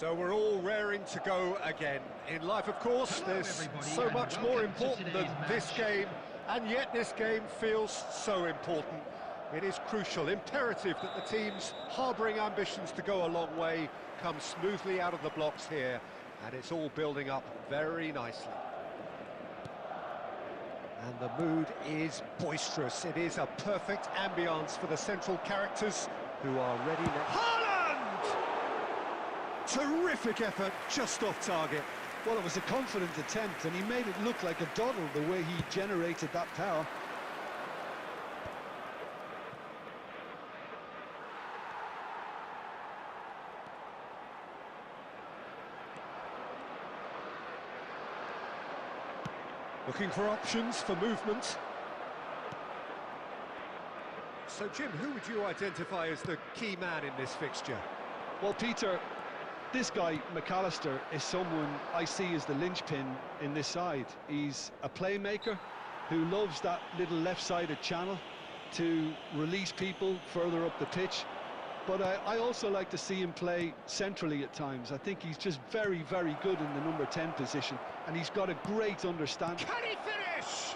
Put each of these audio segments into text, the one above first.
So we're all raring to go again. In life, of course, there's so much more important than this game, and yet this game feels so important. It is crucial, imperative that the teams harbouring ambitions to go a long way come smoothly out of the blocks here, and it's all building up very nicely. And the mood is boisterous. It is a perfect ambience for the central characters who are ready now. Haaland! Terrific effort, just off target. Well, it was a confident attempt, and he made it look like a doddle the way he generated that power. Looking for options for movement. So, Jim, who would you identify as the key man in this fixture? Well, Peter, this guy, McAllister, is someone I see as the linchpin in this side. He's a playmaker who loves that little left-sided channel to release people further up the pitch. but I also like to see him play centrally at times. I think he's just very, very good in the number 10 position, and he's got a great understanding. Can he finish?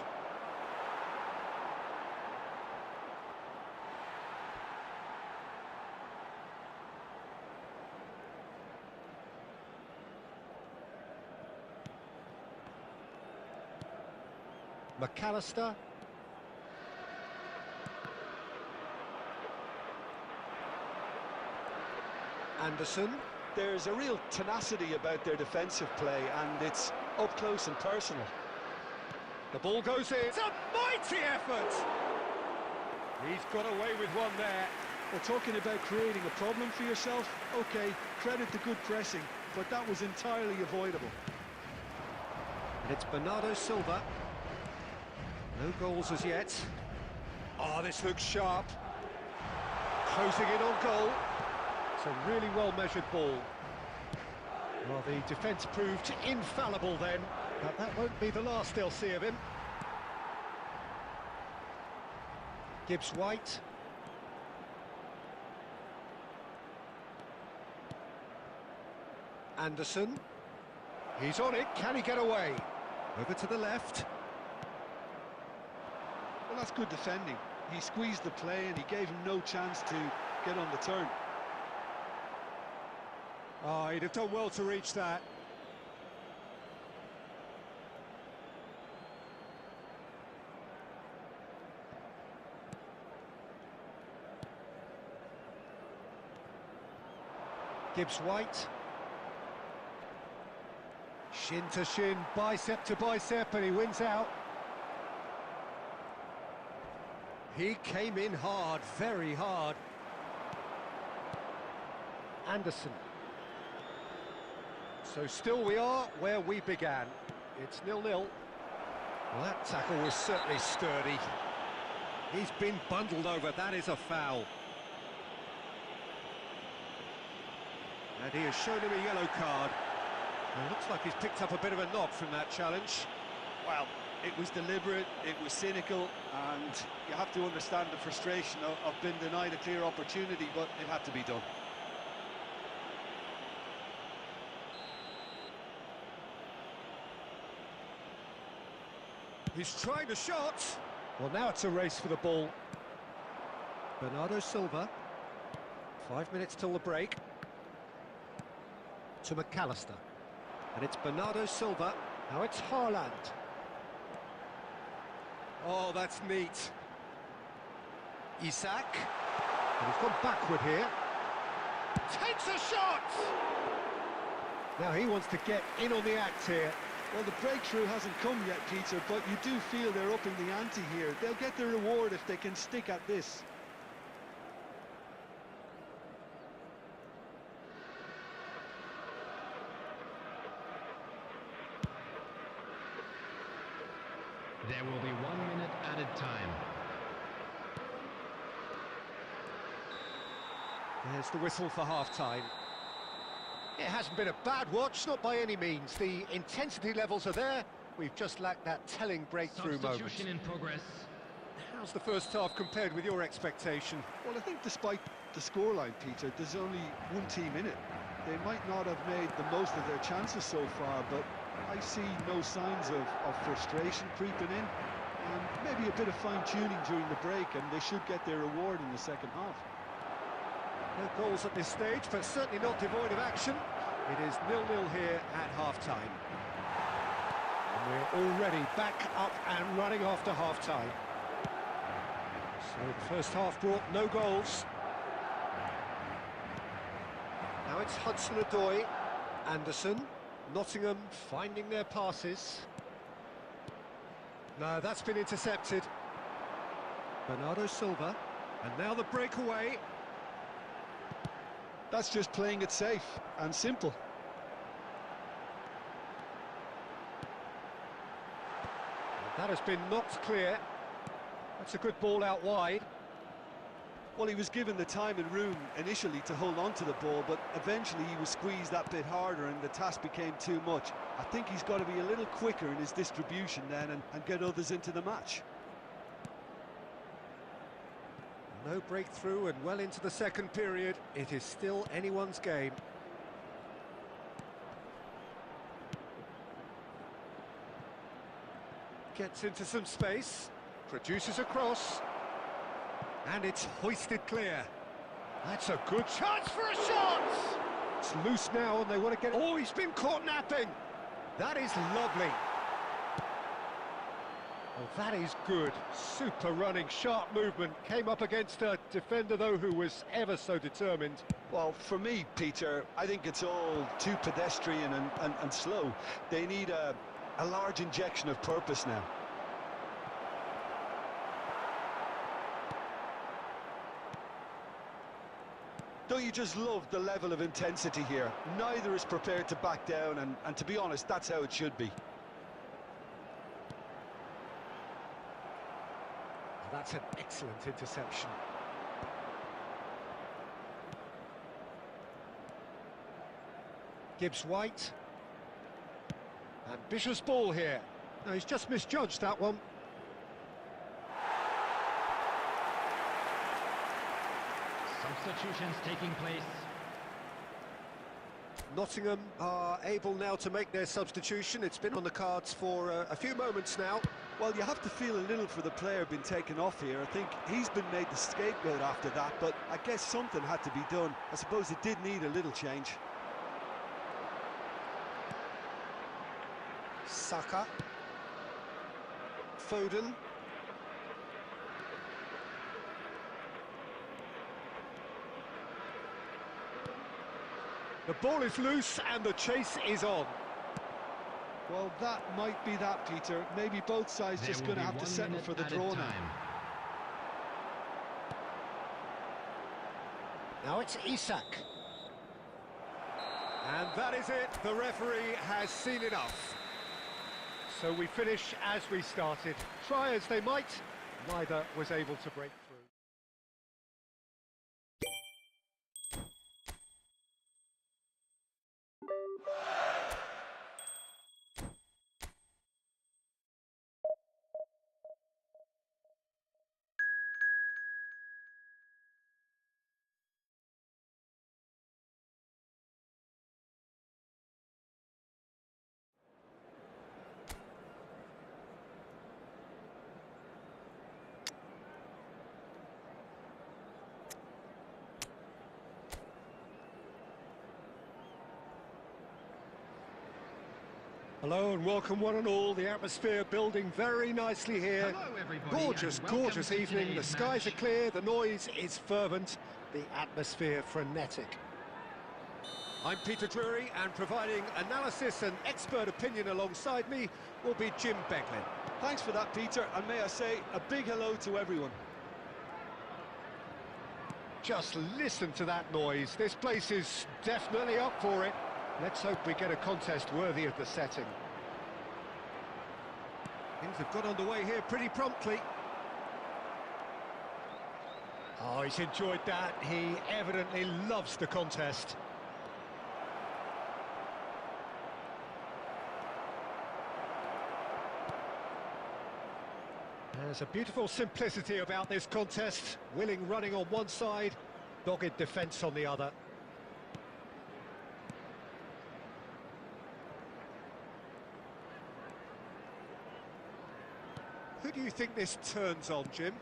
McAllister. Anderson. There's a real tenacity about their defensive play, and it's up close and personal. The ball goes in. It's a mighty effort! He's got away with one there. Well, talking about creating a problem for yourself, OK, credit the good pressing, but that was entirely avoidable. And it's Bernardo Silva. No goals as yet. Oh, this looks sharp. Closing in on goal. It's a really well-measured ball. Well, the defence proved infallible then, but that won't be the last they'll see of him. Gibbs-White. Anderson. He's on it. Can he get away? Over to the left. Well, that's good defending. He squeezed the play and he gave him no chance to get on the turn. Oh, he'd have done well to reach that. Gibbs-White. Shin to shin, bicep to bicep, and he wins out. He came in hard, very hard. Anderson. So still we are where we began. It's 0-0. Well, that tackle was certainly sturdy. He's been bundled over, that is a foul. And he has shown him a yellow card. It looks like he's picked up a bit of a knock from that challenge. Well, it was deliberate, it was cynical, and you have to understand the frustration of being denied a clear opportunity, but it had to be done. He's trying a shot. Well, now it's a race for the ball. Bernardo Silva. 5 minutes till the break. To McAllister. And it's Bernardo Silva. Now it's Haaland. Oh, that's neat. Isak. And he's gone backward here. Takes a shot! Now he wants to get in on the act here. Well, the breakthrough hasn't come yet, Peter, but you do feel they're upping the ante here. They'll get their reward if they can stick at this. There will be 1 minute added time. There's the whistle for half-time. It hasn't been a bad watch, not by any means. The intensity levels are there. We've just lacked that telling breakthrough moment. Substitution in progress. How's the first half compared with your expectation? Well, I think despite the scoreline, Peter, there's only one team in it. They might not have made the most of their chances so far, but I see no signs of frustration creeping in, and maybe a bit of fine-tuning during the break, and they should get their reward in the second half. No goals at this stage, but certainly not devoid of action. It is 0-0 here at half-time. And we're already back up and running after half-time. So the first half brought no goals. Now it's Hudson-Odoi, Anderson, Nottingham finding their passes. No, that's been intercepted. Bernardo Silva, and now the breakaway. That's just playing it safe and simple. That has been knocked clear. That's a good ball out wide. Well, he was given the time and room initially to hold on to the ball, but eventually he was squeezed that bit harder and the task became too much. I think he's got to be a little quicker in his distribution then and get others into the match. No breakthrough and well into the second period. It is still anyone's game. Gets into some space, produces a cross, and it's hoisted clear. That's a good chance for a shot! It's loose now and they want to get it. Oh, he's been caught napping! That is lovely. Oh, that is good. Super running, sharp movement. Came up against a defender, though, who was ever so determined. Well, for me, Peter, I think it's all too pedestrian and slow. They need a large injection of purpose now. Don't you just love the level of intensity here? Neither is prepared to back down, and to be honest, that's how it should be. That's an excellent interception. Gibbs White. Ambitious ball here. No, he's just misjudged that one. Substitutions taking place. Nottingham are able now to make their substitution. It's been on the cards for a few moments now. Well, you have to feel a little for the player being taken off here. I think he's been made the scapegoat after that, but I guess something had to be done. I suppose it did need a little change. Saka. Foden. The ball is loose and the chase is on. Well, that might be that, Peter. Maybe both sides just going to have to settle for the draw now. Now it's Isak. And that is it. The referee has seen enough. So we finish as we started. Try as they might, neither was able to break through. Hello and welcome one and all. The atmosphere building very nicely here. Hello, everybody, Gorgeous, and welcome gorgeous to evening. The today's skies match. are clear, the noise is fervent, the atmosphere frenetic. I'm Peter Drury, and providing analysis and expert opinion alongside me will be Jim Beglin. Thanks for that, Peter, and may I say a big hello to everyone. Just listen to that noise. This place is definitely up for it. Let's hope we get a contest worthy of the setting. Things have got underway here pretty promptly. Oh, he's enjoyed that. He evidently loves the contest. There's a beautiful simplicity about this contest. Willing running on one side, dogged defence on the other. Who do you think this turns on, Jim?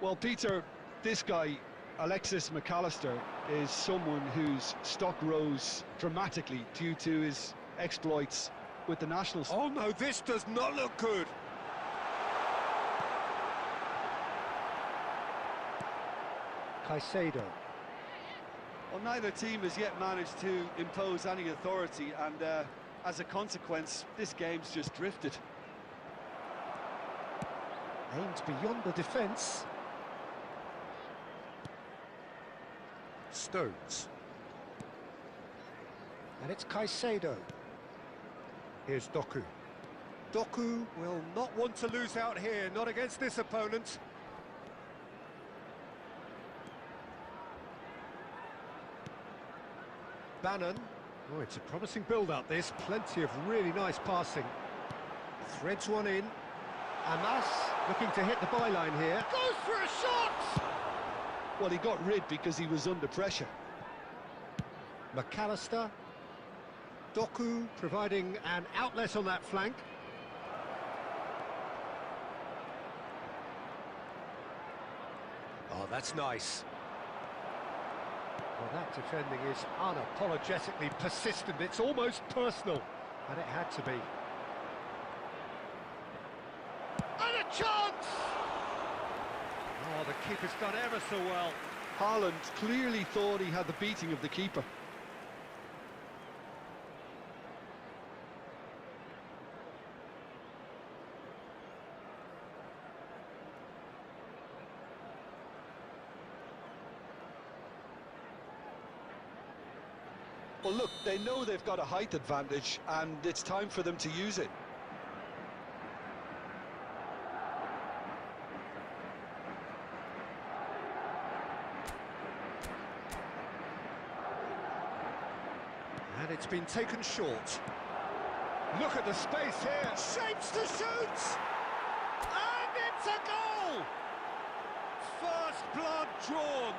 Well, Peter, this guy, Alexis McAllister, is someone whose stock rose dramatically due to his exploits with the Nationals. Oh no, this does not look good. Caicedo. Well, neither team has yet managed to impose any authority, and as a consequence, this game's just drifted. Aimed beyond the defence. Stones. And it's Caicedo. Here's Doku. Doku will not want to lose out here, not against this opponent. Bannon. Oh, it's a promising build-up, this. Plenty of really nice passing. Threads one in. Amas looking to hit the byline here. Goes for a shot! Well, he got rid because he was under pressure. McAllister. Doku providing an outlet on that flank. Oh, that's nice. Well, that defending is unapologetically persistent. It's almost personal, and it had to be. And a chance! Oh, the keeper's done ever so well. Haaland clearly thought he had the beating of the keeper. Well, look, they know they've got a height advantage, and it's time for them to use it. And it's been taken short. Look at the space here. Shapes to shoot! And it's a goal! First blood drawn.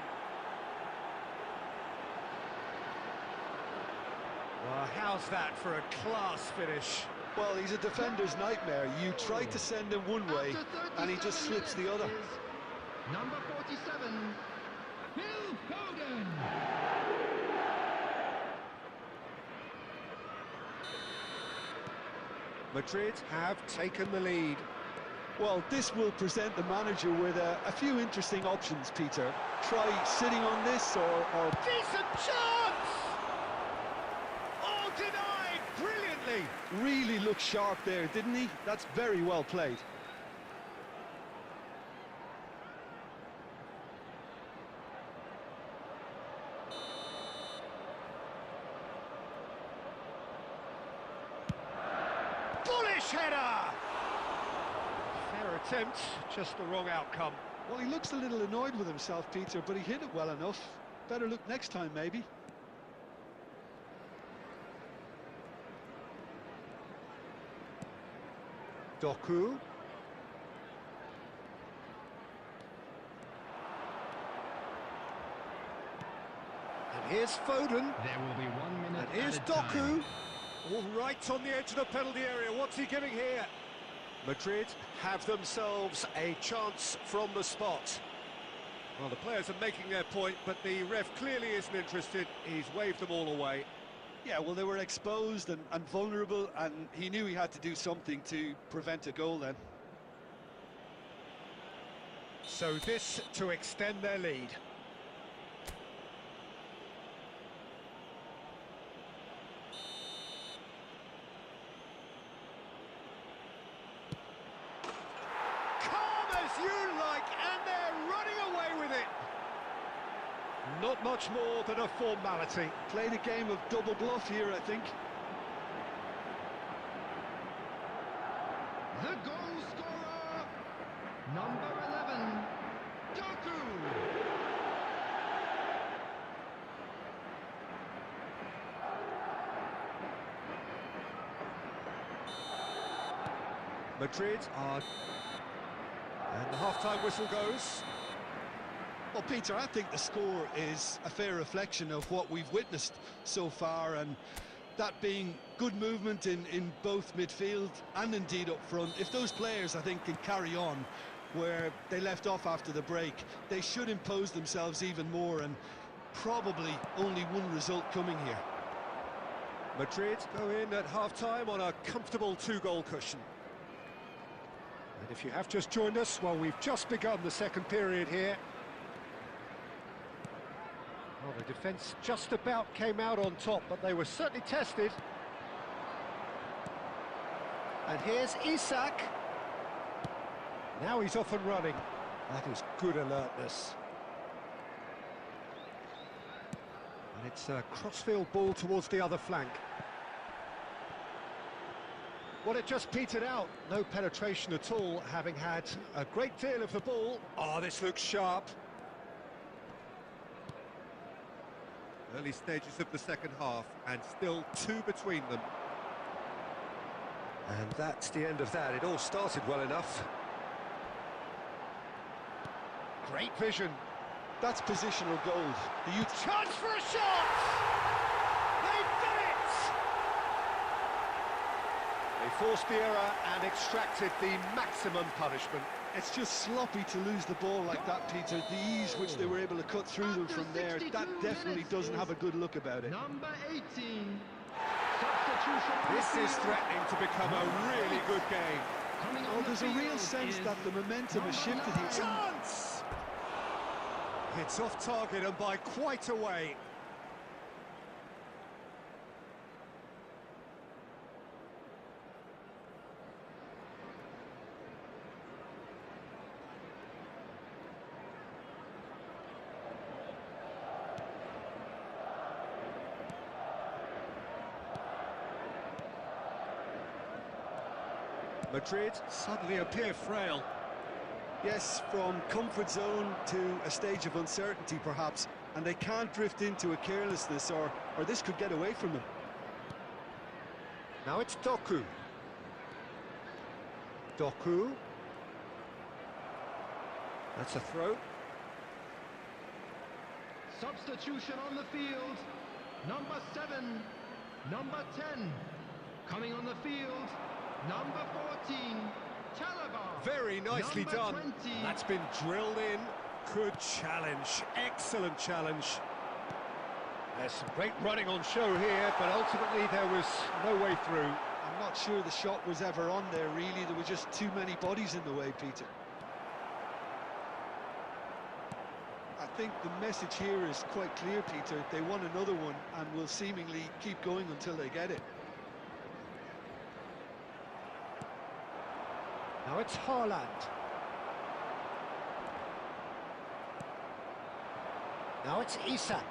Well, how's that for a class finish? Well, he's a defender's nightmare. You try to send him one way, and he just slips the other. Number 47, Phil Foden. Madrid have taken the lead. Well, this will present the manager with a few interesting options, Peter. Try sitting on this or... Decent chance! Oh, denied brilliantly! Really looked sharp there, didn't he? That's very well played. Bullish header! Fair attempt, just the wrong outcome. Well, he looks a little annoyed with himself, Peter, but he hit it well enough. Better look next time, maybe. Doku. And here's Foden. There will be 1 minute. And here's Doku. All right on the edge of the penalty area. What's he giving here? Madrid have themselves a chance from the spot. Well, the players are making their point, but the ref clearly isn't interested. He's waved them all away. Yeah, well, they were exposed and vulnerable, and he knew he had to do something to prevent a goal then. So this to extend their lead. You like, and they're running away with it. Not much more than a formality. Played a game of double bluff here, I think. The goal scorer, number 11, Doku. Madrid are... And the half-time whistle goes. Well, Peter, I think the score is a fair reflection of what we've witnessed so far, and that being good movement in both midfield and indeed up front. If those players, I think, can carry on where they left off after the break, they should impose themselves even more, and probably only one result coming here. Madrid go in at half-time on a comfortable two-goal cushion. And if you have just joined us, well, we've just begun the second period here. Well, the defence just about came out on top, but they were certainly tested. And here's Isak. Now he's off and running. That is good alertness. And it's a crossfield ball towards the other flank. Well, it just petered out. No penetration at all, having had a great deal of the ball. Oh, this looks sharp. Early stages of the second half, and still two between them. And that's the end of that. It all started well enough. Great vision. That's positional gold. The youth Chance for a shot! They've done it! They forced the error and extracted the maximum punishment. It's just sloppy to lose the ball like that, Peter. The ease which they were able to cut through them from there, that definitely doesn't have a good look about it. Number 18. Substitution. This is threatening to become a really good game. Well, there's a real sense that the momentum has shifted here. Chance! It's off target and by quite a way. Madrid suddenly appear frail. Yes, from comfort zone to a stage of uncertainty, perhaps, and they can't drift into a carelessness, or this could get away from them. Now it's Doku. Doku. That's a throw. Substitution on the field. Number 7. Number 10. Coming on the field. Number 14. Calabar. Very nicely Number done. 20. That's been drilled in. Good challenge. Excellent challenge. There's some great running on show here, but ultimately there was no way through. I'm not sure the shot was ever on there, really. There were just too many bodies in the way, Peter. I think the message here is quite clear, Peter. They want another one and will seemingly keep going until they get it. Now it's Haaland. Now it's Isak.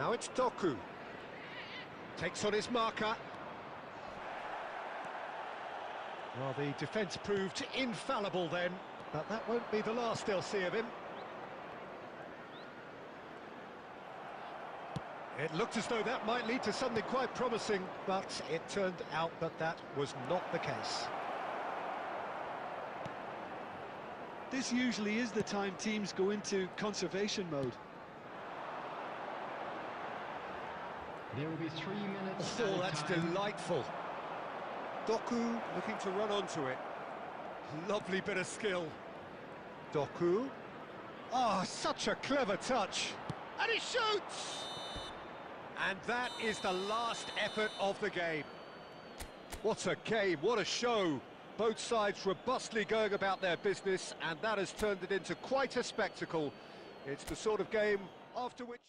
Now it's Doku. Takes on his marker. Well, the defence proved infallible then, but that won't be the last they'll see of him. It looked as though that might lead to something quite promising, but it turned out that that was not the case. This usually is the time teams go into conservation mode. There will be 3 minutes. Oh, that's delightful. Doku looking to run onto it. Lovely bit of skill. Doku. Oh, such a clever touch. And he shoots! And that is the last effort of the game. What a game, what a show. Both sides robustly going about their business, and that has turned it into quite a spectacle. It's the sort of game after which...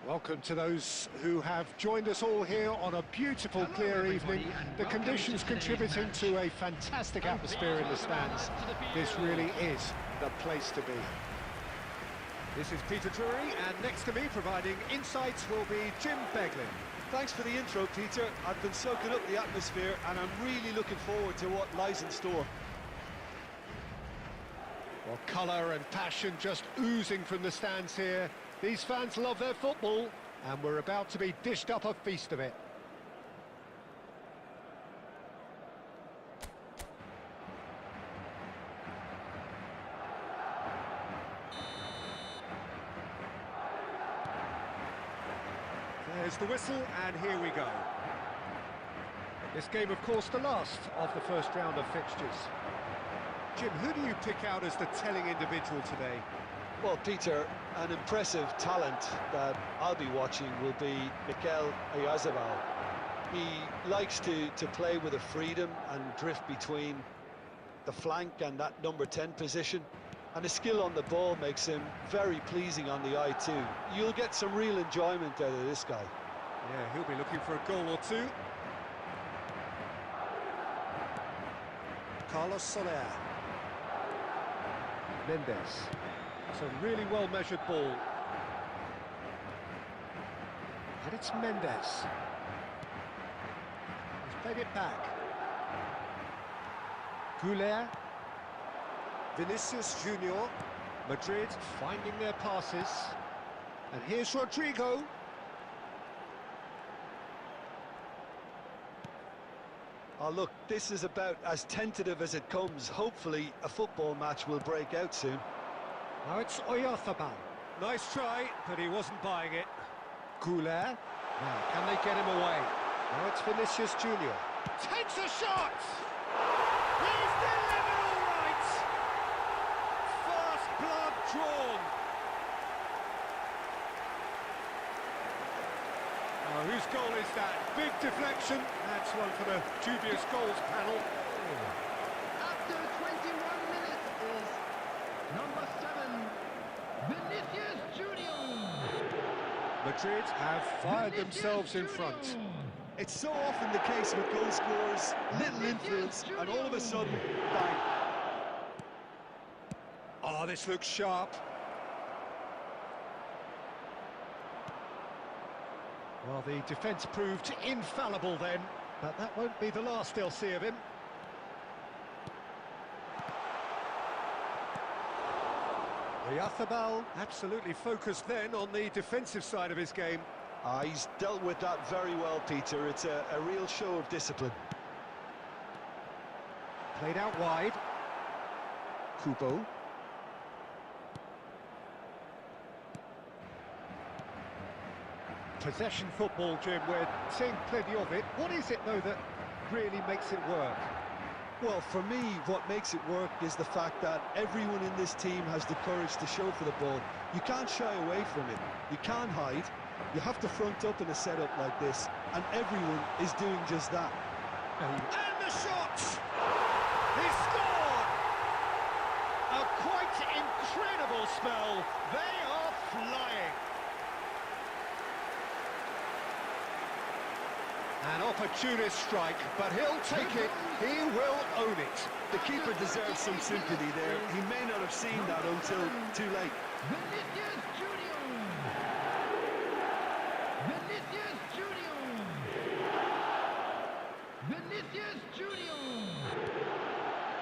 Welcome to those who have joined us all here on a beautiful, clear evening. The conditions contributing to a fantastic atmosphere in the stands. This really is the place to be. This is Peter Drury, and next to me providing insights will be Jim Beglin. Thanks for the intro, Peter. I've been soaking up the atmosphere and I'm really looking forward to what lies in store. Well, colour and passion just oozing from the stands here. These fans love their football, and we're about to be dished up a feast of it. There's the whistle, and here we go. This game, of course, the last of the first round of fixtures. Jim, who do you pick out as the telling individual today? Well, Peter, an impressive talent that I'll be watching will be Mikel Oyarzabal. He likes to play with a freedom and drift between the flank and that number 10 position. And his skill on the ball makes him very pleasing on the eye too. You'll get some real enjoyment out of this guy. Yeah, he'll be looking for a goal or two. Carlos Soler. Mendes. It's a really well-measured ball. And it's Mendes. He's played it back. Goulet. Vinicius Junior. Madrid finding their passes. And here's Rodrigo. Oh, look, this is about as tentative as it comes. Hopefully, a football match will break out soon. Now it's Oyarzabal. Nice try, but he wasn't buying it. Goulet. Now, can they get him away? Now it's Vinicius Junior. Takes a shot! He's delivered all right! First blood drawn. Now, whose goal is that? Big deflection. That's one for the dubious goals panel. After 21 minutes is number 7, Vinicius Junior. Madrid have fired themselves in front. It's so often the case with goal scorers, little influence, and all of a sudden, bang. Oh, this looks sharp. Well, the defence proved infallible then, but that won't be the last they'll see of him. Oyarzabal absolutely focused then on the defensive side of his game. He's dealt with that very well, Peter. It's a real show of discipline. Played out wide. Kubo. Possession football, Jim, we're seeing plenty of it. What is it, though, that really makes it work? Well, for me, what makes it work is the fact that everyone in this team has the courage to show for the ball. You can't shy away from it. You can't hide. You have to front up in a setup like this, and everyone is doing just that. And the shot! He scored! A quite incredible spell. They are flying. And off opportunist strike, but he'll take it, he will own it. The keeper deserves some sympathy there. He may not have seen that until too late.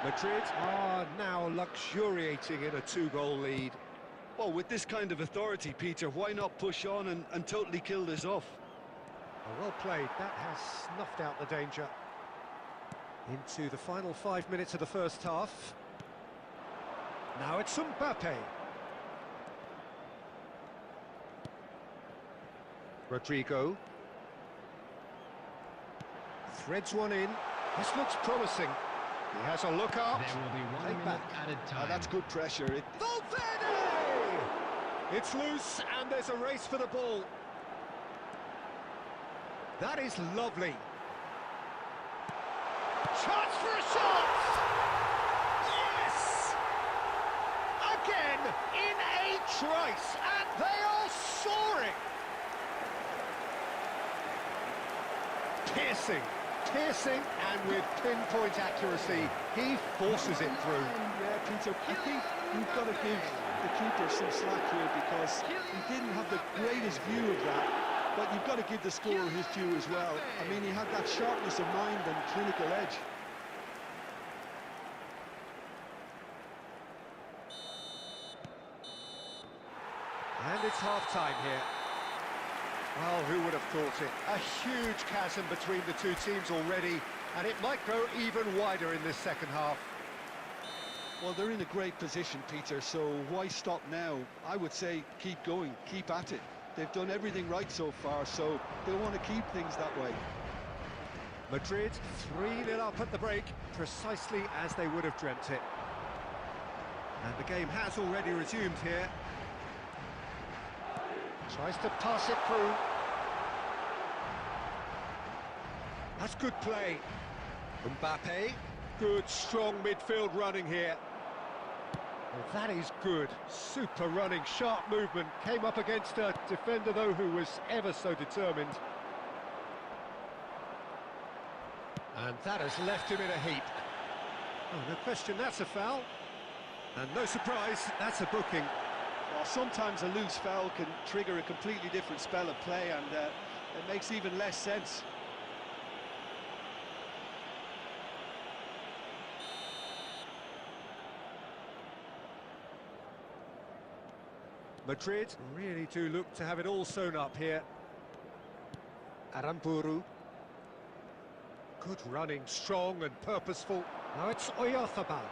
Madrid are now luxuriating in a 2-goal lead. Well, with this kind of authority, Peter, why not push on and totally kill this off? Well played, that has snuffed out the danger. Into the final 5 minutes of the first half. Now it's Mbappe. Rodrigo. Threads one in. This looks promising. He has a look up. There will be 1 minute added time. Oh, that's good pressure. Valverde! It's loose and there's a race for the ball. That is lovely. Chance for a shot! Yes! Again, in a trice, and they are soaring! Piercing, and with pinpoint accuracy, he forces it through. Yeah, Peter, I think you've got to give the keeper some slack here because he didn't have the greatest view of that, but you've got to give the scorer his due as well. I mean, he had that sharpness of mind and clinical edge. And it's half-time here. Well, who would have thought it? A huge chasm between the two teams already, and it might go even wider in this second half. Well, they're in a great position, Peter, so why stop now? I would say keep going, keep at it. They've done everything right so far, so they'll want to keep things that way. Madrid 3-0 up at the break, precisely as they would have dreamt it. And the game has already resumed here. Tries to pass it through. That's good play. Mbappe, good strong midfield running here. Well, that is good. Super running, sharp movement. Came up against a defender, though, who was ever so determined. And that has left him in a heap. Oh, no question, that's a foul. And no surprise, that's a booking. Well, sometimes a loose foul can trigger a completely different spell of play, and it makes even less sense. Madrid really do look to have it all sewn up here. Aramburu. Good running, strong and purposeful. Now it's Oyarzabal.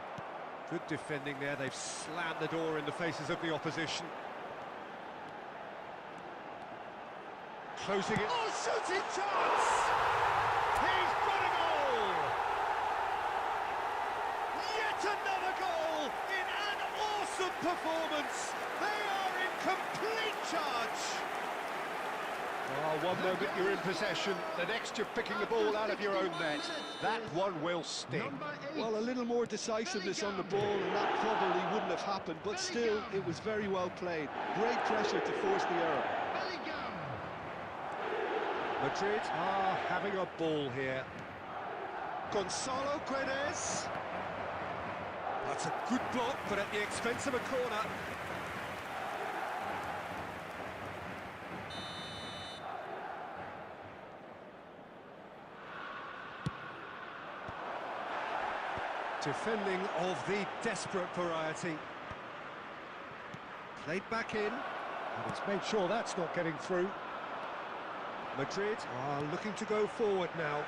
Good defending there, they've slammed the door in the faces of the opposition. Closing it. Oh, shooting chance! He's got a goal! Yet another goal in an awesome performance! They are in complete charge! Oh, one moment you're in possession, the next you're picking the ball out of your own net. That one will sting. Well, a little more decisiveness on the ball and that probably wouldn't have happened, but still, it was very well played. Great pressure to force the error. Madrid are having a ball here. Gonzalo Guedes. That's a good block, but at the expense of a corner. Defending of the desperate variety. Played back in, and he's made sure that's not getting through. Madrid are looking to go forward now.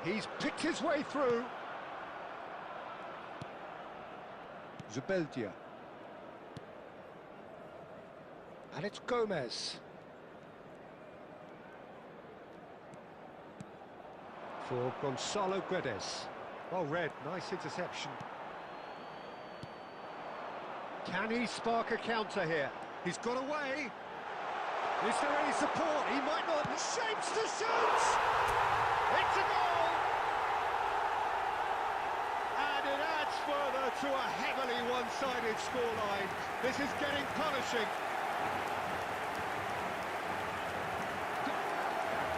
He's picked his way through. Zubeldia. And it's Gomez. For Gonzalo Guedes. Well read, nice interception. Can he spark a counter here? He's got away. Is there any support? He might not. Shapes to shoot! It's a goal! And it adds further to a heavily one-sided scoreline. This is getting punishing.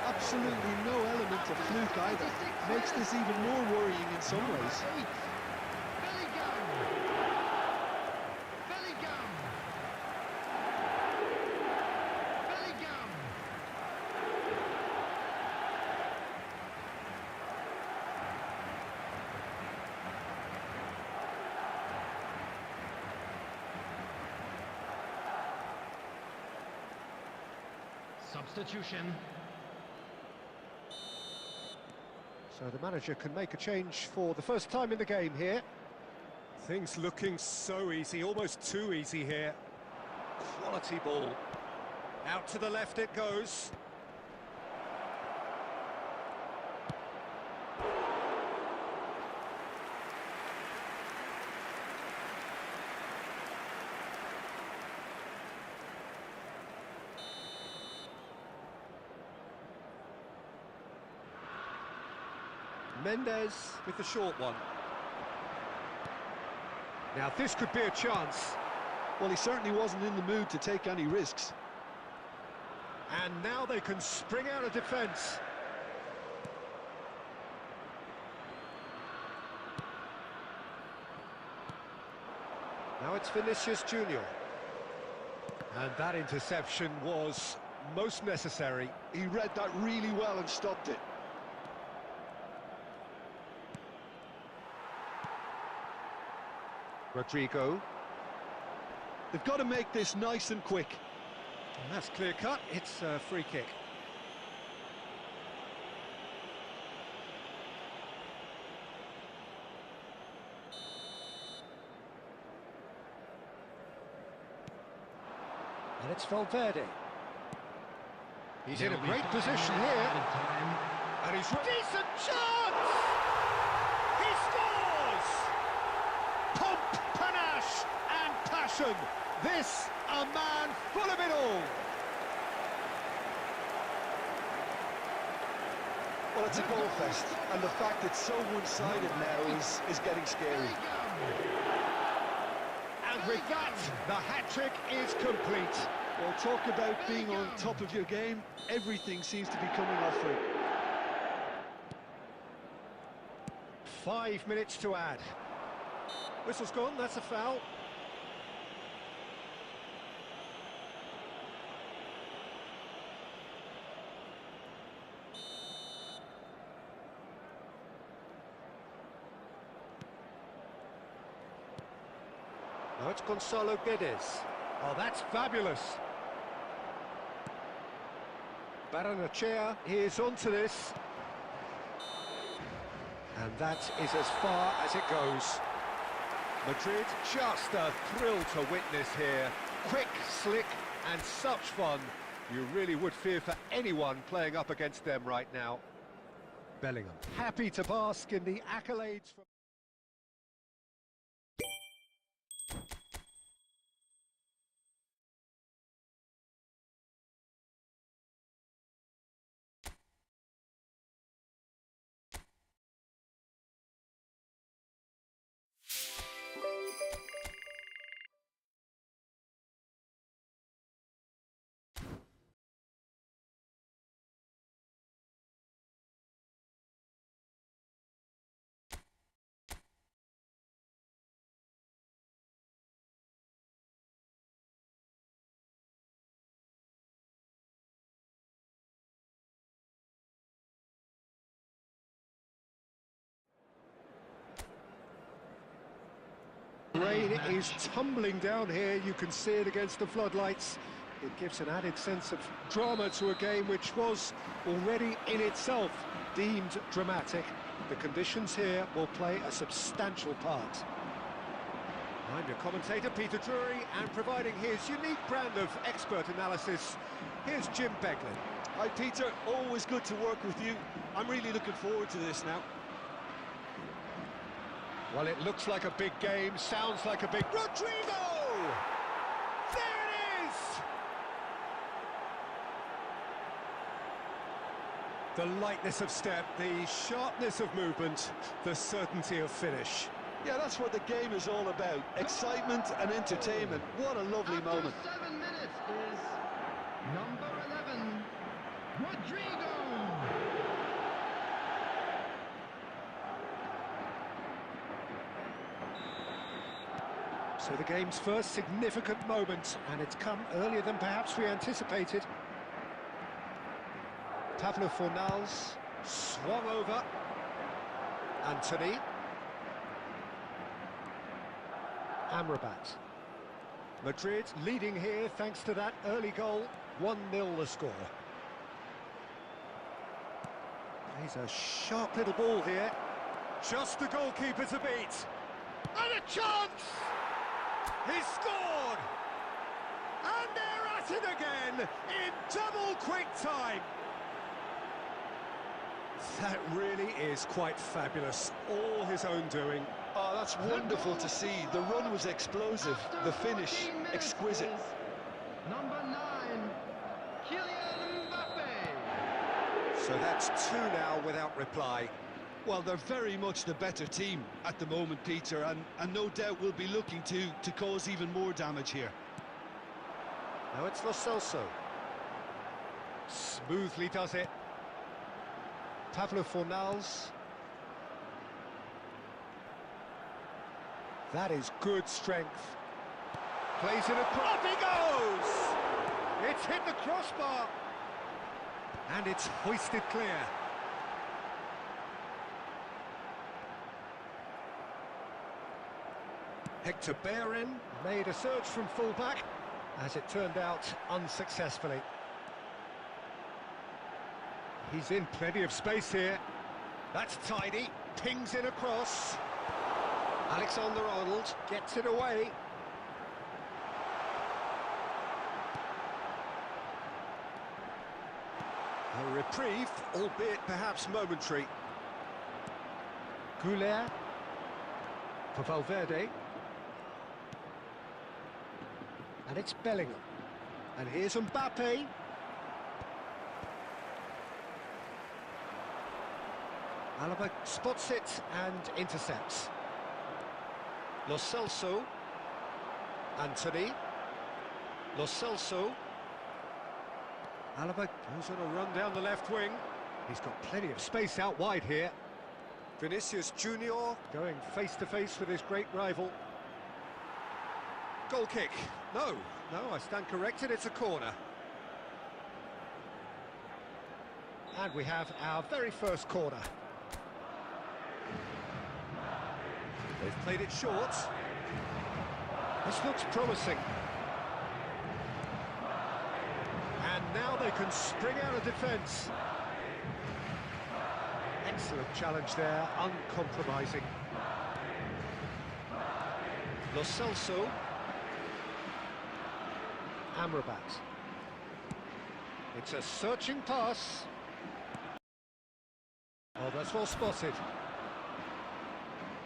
A absolutely no element of fluke either. Makes this even more worrying in some ways. Substitution. So the manager can make a change for the first time in the game here. Things looking so easy, almost too easy here. Quality ball. Out to the left it goes. Mendes with the short one. Now this could be a chance. Well, he certainly wasn't in the mood to take any risks. And now they can spring out of defence. Now it's Vinicius Junior. And that interception was most necessary. He read that really well and stopped it. Rodrigo. They've got to make this nice and quick. And that's clear cut, it's a free kick. And it's Valverde. He's in a great position here. And he's decent chance! He scores! Pomp, panache and passion. This, a man full of it all. Well, it's a goal fest, and the fact it's so one-sided now is getting scary. And with that, the hat-trick is complete. Well, talk about being on top of your game. Everything seems to be coming off for him. 5 minutes to add. Whistle's gone, that's a foul. Now it's Gonzalo Guedes. Oh, that's fabulous. Baranachea is onto this. And that is as far as it goes. Madrid, just a thrill to witness here. Quick, slick, and such fun. You really would fear for anyone playing up against them right now. Bellingham, happy to bask in the accolades from... Rain is tumbling down here, you can see it against the floodlights. It gives an added sense of drama to a game which was already in itself deemed dramatic. The conditions here will play a substantial part. I'm your commentator, Peter Drury, and providing his unique brand of expert analysis, here's Jim Beglin. Hi Peter, always good to work with you. I'm really looking forward to this now. Well, it looks like a big game, sounds like a big... Rodrigo! There it is! The lightness of step, the sharpness of movement, the certainty of finish. Yeah, that's what the game is all about. Excitement and entertainment. What a lovely moment. 7 minutes is number 11, Rodrigo! So the game's first significant moment, and it's come earlier than perhaps we anticipated. Pablo Fornals swung over. Anthony. Amrabat. Madrid leading here thanks to that early goal. 1-0 the score. He's a sharp little ball here. Just the goalkeeper to beat. And a chance! He's scored! And they're at it again in double quick time. That really is quite fabulous. All his own doing. Oh, that's wonderful to see. The run was explosive, the finish exquisite. Number 9, Kylian Mbappe. So that's 2 now without reply. Well, they're very much the better team at the moment, Peter, and no doubt will be looking to cause even more damage here. Now it's Lo Celso. Smoothly does it. Pablo Fornals. That is good strength. Plays it across. Up he goes! It's hit the crossbar. And it's hoisted clear. Hector Bellerin made a surge from fullback, as it turned out unsuccessfully. He's in plenty of space here. That's tidy. Pings it across. Alexander-Arnold gets it away. A reprieve, albeit perhaps momentary. Goulet for Valverde. And it's Bellingham. And here's Mbappe. Alaba spots it and intercepts. Lo Celso. Anthony. Lo Celso. Alaba goes on a run down the left wing. He's got plenty of space out wide here. Vinicius Junior going face-to-face with his great rival. Goal kick. No, I stand corrected, it's a corner. And we have our very first corner. They've played it short. This looks promising. And now they can spring out of defence. Excellent challenge there, uncompromising. Lo Celso. Amrabat. It's a searching pass. Oh, that's well spotted.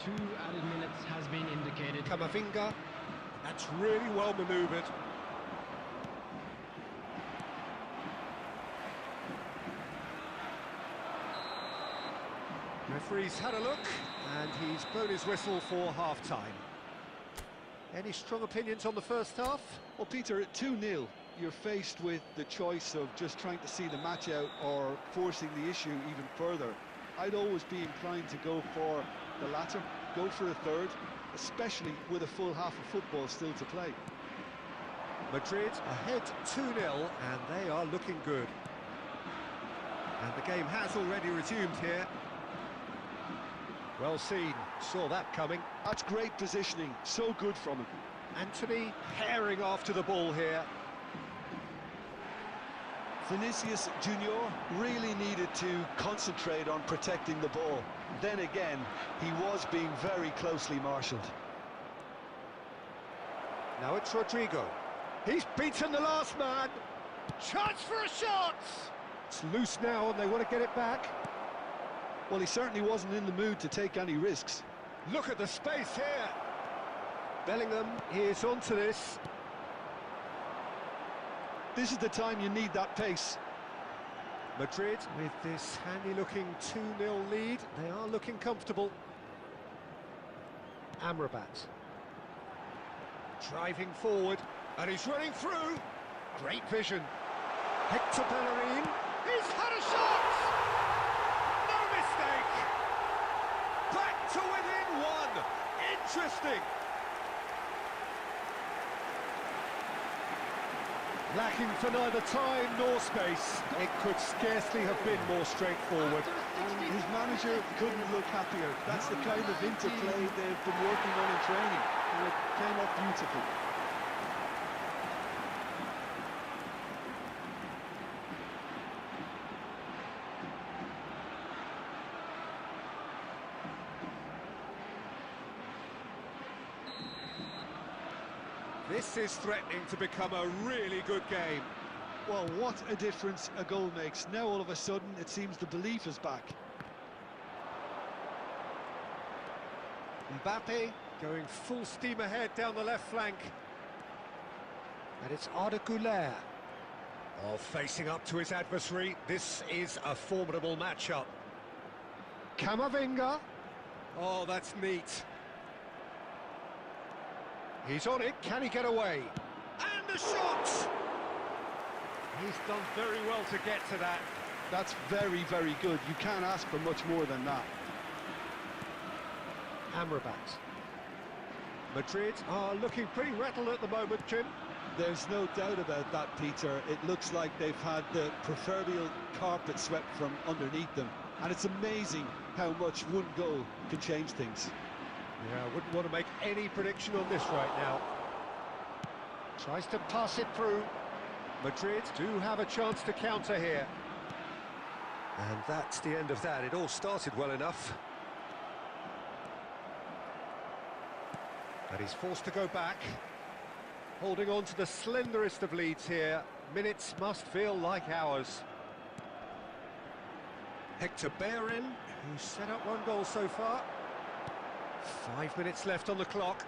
2 added minutes has been indicated. Camavinga. That's really well manoeuvred. Referee's had a look, and he's blown his whistle for half-time. Any strong opinions on the first half? Well, Peter, at 2-0, you're faced with the choice of just trying to see the match out or forcing the issue even further. I'd always be inclined to go for the latter, go for a third, especially with a full half of football still to play. Madrid ahead 2-0, and they are looking good. And the game has already resumed here. Well seen, saw that coming. That's great positioning, so good from him. Anthony herring after the ball here. Vinicius Junior really needed to concentrate on protecting the ball. Then again, he was being very closely marshalled. Now it's Rodrigo. He's beaten the last man. Chance for a shot! It's loose now and they want to get it back. Well, he certainly wasn't in the mood to take any risks. Look at the space here. Bellingham is onto this. This is the time you need that pace. Madrid, with this handy-looking 2-0 lead, they are looking comfortable. Amrabat. Driving forward, and he's running through. Great vision. Hector Bellerin. He's had a shot! No mistake! Back to within one! Interesting! Lacking for neither time nor space. It could scarcely have been more straightforward. And his manager couldn't look happier. That's the kind of interplay they've been working on in training, and it came up beautifully. This is threatening to become a really good game. Well, what a difference a goal makes. Now all of a sudden it seems the belief is back. Mbappe going full steam ahead down the left flank. And it's Arda Güler. Oh, facing up to his adversary. This is a formidable matchup. Camavinga. Oh, that's neat. He's on it, can he get away? And the shot! He's done very well to get to that. That's very, very good. You can't ask for much more than that. Amrabat. Madrid are looking pretty rattled at the moment, Jim. There's no doubt about that, Peter. It looks like they've had the proverbial carpet swept from underneath them. And it's amazing how much one goal can change things. Yeah, I wouldn't want to make any prediction on this right now. Tries to pass it through. Madrid do have a chance to counter here. And that's the end of that. It all started well enough. But he's forced to go back. Holding on to the slenderest of leads here. Minutes must feel like hours. Hector Bellerin, who's set up one goal so far. 5 minutes left on the clock.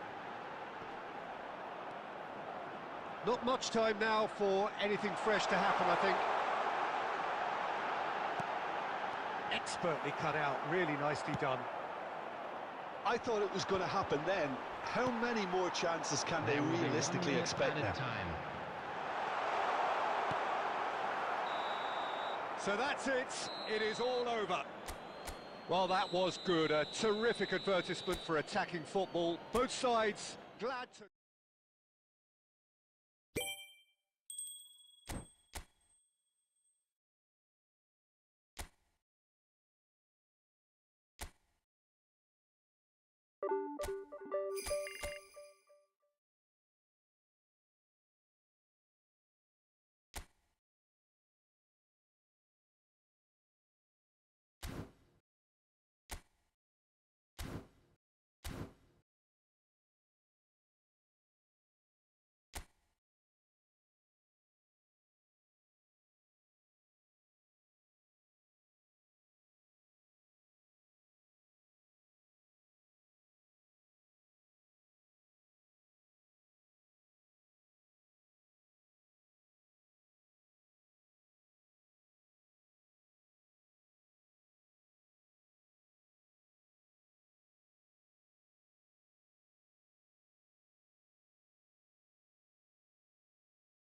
Not much time now for anything fresh to happen, I think. Expertly cut out, really nicely done. I thought it was going to happen then. How many more chances can they realistically expect now? So that's it. It is all over. Well, that was good. A terrific advertisement for attacking football. Both sides glad to...